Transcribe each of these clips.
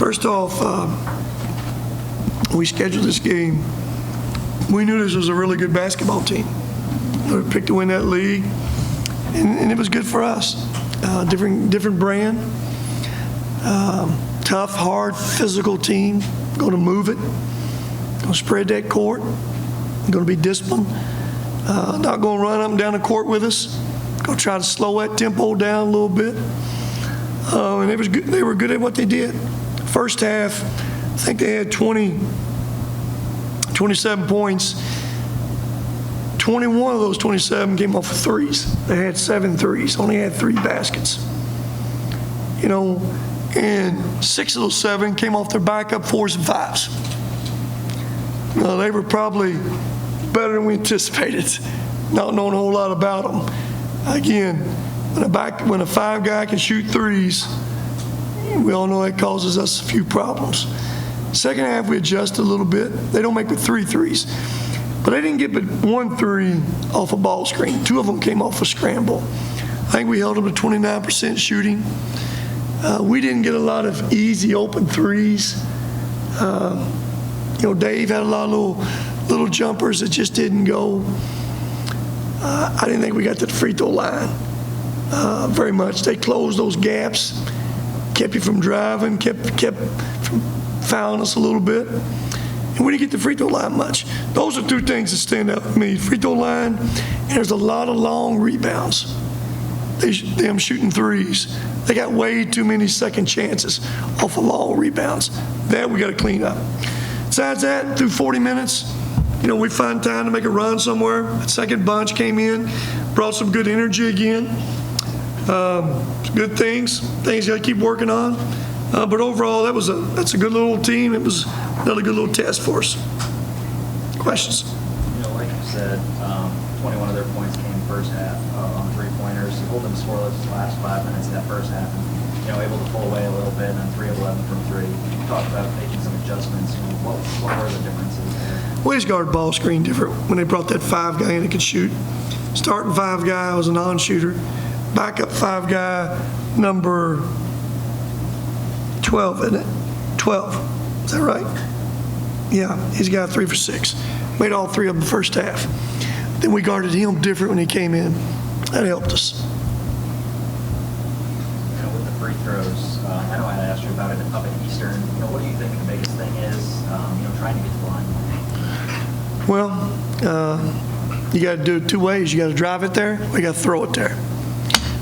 First off, we scheduled this game. We knew this was a really good basketball team. We picked to win that league, and it was good for us. Different brand, tough, hard, physical team. Going to move it, going to spread that court, going to be disciplined. Not going to run up and down the court with us. Going to try to slow that tempo down a little bit. And it was good. They were good at what they did. First half, I think they had 27 points. 21 of those 27 came off of threes. They had 7 threes, only had 3 baskets. You know, and 6 of those 7 came off their backup 4s and 5s. You know, they were probably better than we anticipated, not knowing a whole lot about them. Again, when a 5 guy can shoot threes, we all know that causes us a few problems. Second half, we adjusted a little bit. They don't make but 3 threes. But they didn't get but 1 3 off a ball screen. 2 of them came off a scramble. I think we held them to 29% shooting. We didn't get a lot of easy open threes. You know, Dave had a lot of little jumpers that just didn't go. I didn't think we got to the free throw line very much. They closed those gaps, kept you from driving, kept from fouling us a little bit. And we didn't get the free throw line much. Those are 2 things that stand out to me. Free throw line, and there's a lot of long rebounds. Them shooting threes. They got way too many second chances off of long rebounds. That we got to clean up. Besides that, through 40 minutes, you know, we find time to make a run somewhere. That second bunch came in, brought some good energy again. Good things you got to keep working on. But overall, that's a good little team. It was another good little test for us. Questions? You know, like you said, 21 of their points came first half on 3-pointers. You hold them scoreless the last 5 minutes of that first half, and you know, able to pull away a little bit, and then 3 of 11 from 3. You talked about making some adjustments. You know, what were the differences there? We just guarded ball screen different when they brought that 5 guy in that could shoot. Starting 5 guy was a non-shooter. Backup 5 guy, number 12, isn't it? 12. Is that right? Yeah, he's got 3 for 6. Made all 3 of them the first half. Then we guarded him different when he came in. That helped us. You know, with the free throws, I know I asked you about it up at Eastern. You know, what do you think the biggest thing is? You know, trying to get to the line. Well, you got to do it 2 ways. You got to drive it there, or you got to throw it there.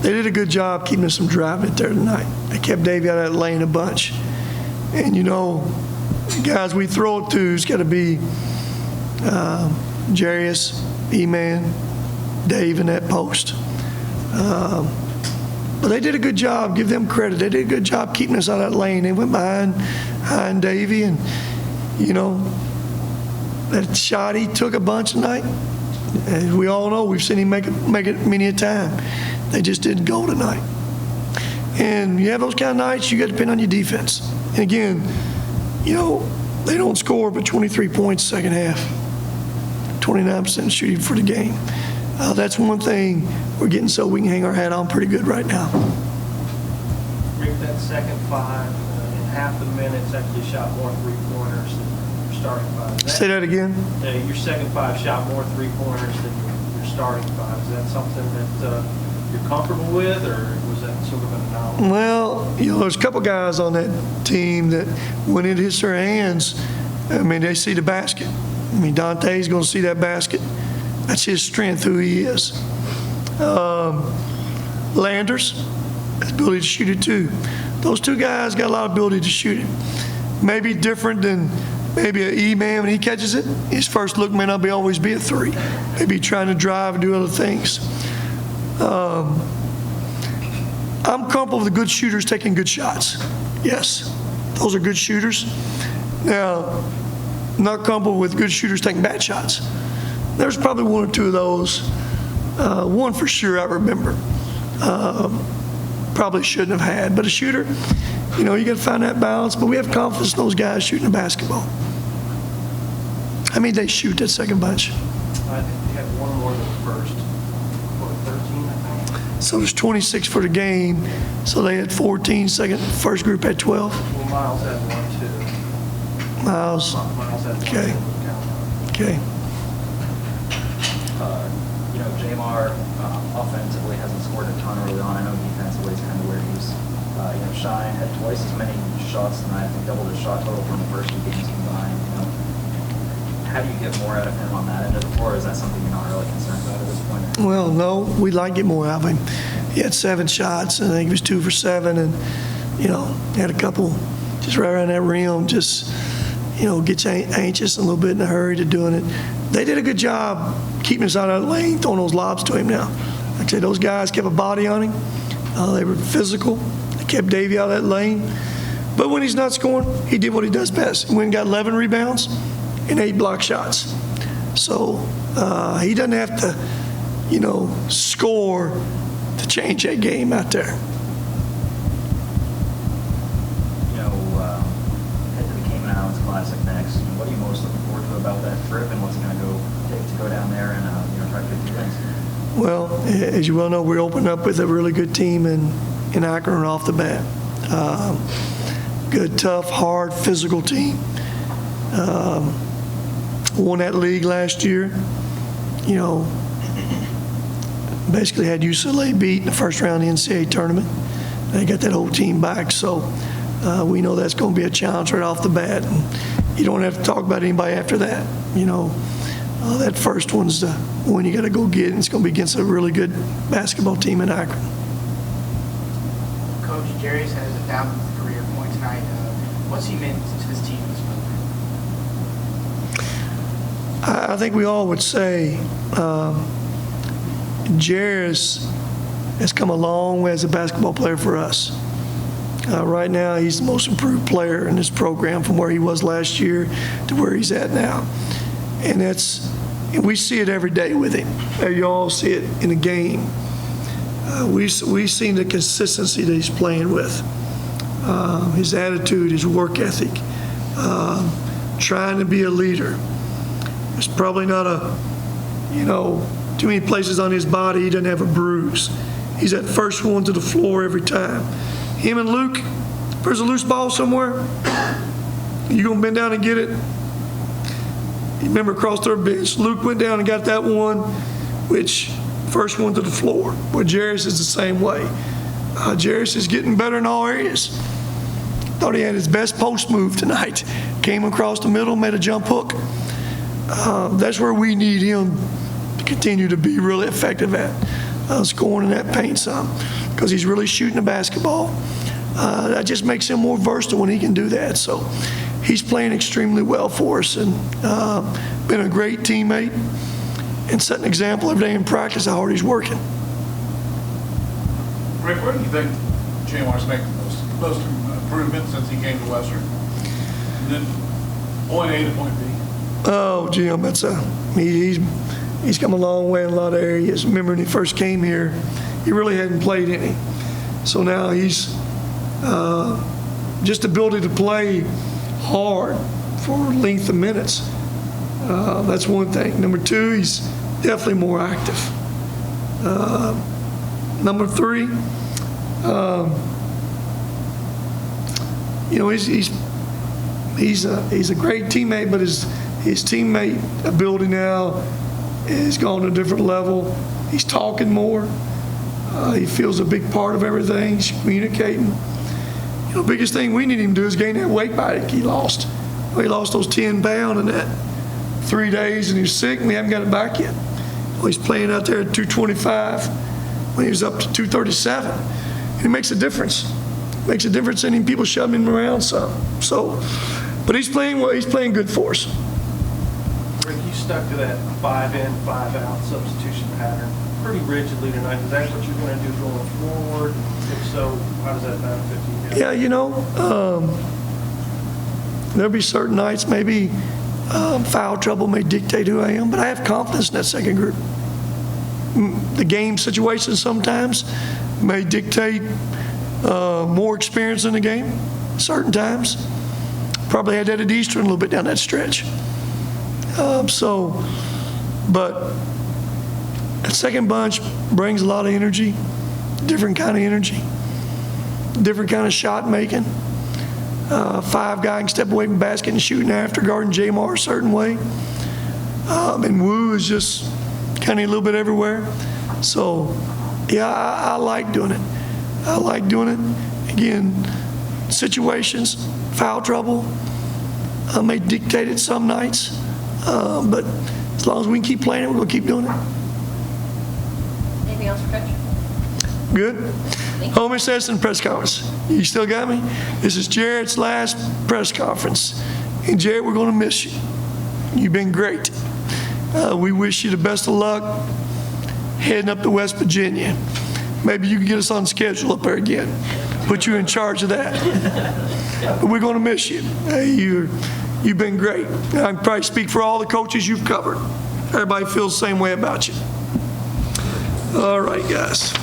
They did a good job keeping us from driving it there tonight. They kept Davey out of that lane a bunch. And, you know, the guys we throw it to has got to be Jarius, E-Man, Dave in that post. But they did a good job. Give them credit. They did a good job keeping us out of that lane. They went behind Davey, and, you know, that shot he took a bunch tonight, as we all know, we've seen him make it many a time. They just didn't go tonight. And you have those kind of nights, you got to depend on your defense. And again, you know, they don't score but 23 points second half, 29% shooting for the game. That's one thing we're getting so we can hang our hat on pretty good right now. Rick, that second 5, in half the minutes actually shot more 3-pointers than your starting 5. Say that again? Your second 5 shot more 3-pointers than your starting 5. Is that something that you're comfortable with, or was that sort of an anomaly? Well, you know, there's a couple guys on that team that when it hits their hands, I mean, they see the basket. I mean, Dante's going to see that basket. That's his strength, who he is. Landers, his ability to shoot it too. Those 2 guys got a lot of ability to shoot it. Maybe different than maybe an E-man when he catches it. His first look may not always be a 3. Maybe trying to drive and do other things. I'm comfortable with the good shooters taking good shots. Yes, those are good shooters. Now, I'm not comfortable with good shooters taking bad shots. There's probably 1 or 2 of those. One for sure I remember. Probably shouldn't have had. But a shooter, you know, you got to find that balance. But we have confidence in those guys shooting the basketball. I mean, they shoot that second bunch. I think you had 1 more than the first. 13, I think. So there's 26 for the game. So they had 14. First group had 12. Well, Miles had one, too. Miles, Miles had one. Okay. Count. okay. You know, Jamar offensively hasn't scored a ton early on. I know defensively is kind of where he's, you know, Shine had twice as many shots tonight. I think double his shot total from the first two games combined. You know, how do you get more out of him on that end of the floor? Is that something you're not really concerned about at this point? Well, no, we'd like to get more out of him. He had 7 shots, and I think he was 2 for 7, and, you know, had a couple just right around that rim, just, you know, gets anxious a little bit in a hurry to doing it. They did a good job keeping us out of that lane, throwing those lobs to him now. Like I said, those guys kept a body on him. They were physical. They kept Davey out of that lane. But when he's not scoring, he did what he does best. He went and got 11 rebounds and 8 block shots. So he doesn't have to, you know, score to change that game out there. You know, head to the Cayman Islands Classic next. What are you most looking forward to about that trip, and what's it going to take to go down there and you know, try to get through things? Well, as you well know, we opened up with a really good team in Akron right off the bat. Good, tough, hard, physical team. Won that league last year. You know, basically had UCLA beat in the first round of the NCAA tournament. They got that whole team back, so we know that's going to be a challenge right off the bat. And you don't have to talk about anybody after that. You know, that first one's the one you got to go get, and it's going to be against a really good basketball team in Akron. Coach Jerry's had his 1,000th career point tonight. What's he meant to this team this week? I think we all would say Jerry's has come a long way as a basketball player for us. Right now, he's the most improved player in this program from where he was last year to where he's at now. And we see it every day with him. You all see it in the game. We've seen the consistency that he's playing with, his attitude, his work ethic, trying to be a leader. There's probably not too many places on his body he doesn't have a bruise. He's that first one to the floor every time. Him and Luke, if there's a loose ball somewhere, you're going to bend down and get it. You remember across their bench, Luke went down and got that one, which first one to the floor. But Jarris is the same way. Jarris is getting better in all areas. Thought he had his best post move tonight. Came across the middle, made a jump hook. That's where we need him to continue to be really effective at, scoring in that paint some, because he's really shooting the basketball. That just makes him more versatile when he can do that. So he's playing extremely well for us, and been a great teammate and set an example every day in practice how hard he's working. Rick, where do you think Jamar's making most improvements since he came to Western? And then point A to point B. Oh, Jim, he's come a long way in a lot of areas. Remember when he first came here, he really hadn't played any. So now he's just ability to play hard for length of minutes. That's one thing. Number two, he's definitely more active. Number three, he's a great teammate, but his teammate ability now has gone to a different level. He's talking more. He feels a big part of everything. He's communicating. The biggest thing we need him to do is gain that weight back he lost. He lost those 10 pounds in that 3 days, and he was sick, and we haven't got it back yet. He's playing out there at 225 when he was up to 237. And it makes a difference. It makes a difference in him, people shoving him around some. So, but he's playing well. He's playing good for us. Rick, you stuck to that 5 in, 5 out substitution pattern pretty rigidly tonight. Is that what you're going to do going forward? If so, how does that benefit you? Yeah, there'll be certain nights maybe foul trouble may dictate who I am, but I have confidence in that second group. The game situation sometimes may dictate more experience in the game, certain times. Probably had that at Eastern a little bit down that stretch. But that second bunch brings a lot of energy, different kind of energy, different kind of shot making. 5 guy can step away from the basket and shoot after guarding Jamar a certain way. And Wu is just kind of a little bit everywhere. So, yeah, I like doing it. I like doing it. Again, situations, foul trouble, may dictate it some nights. But as long as we can keep playing it, we're going to keep doing it. Anything else for Coach? Good? Home Assessment press conference. You still got me? This is Jarrett's last press conference. And Jarrett, we're going to miss you. You've been great. We wish you the best of luck heading up to West Virginia. Maybe you can get us on schedule up there again. Put you in charge of that. But we're going to miss you. You've been great. I can probably speak for all the coaches you've covered. Everybody feels the same way about you. All right, guys.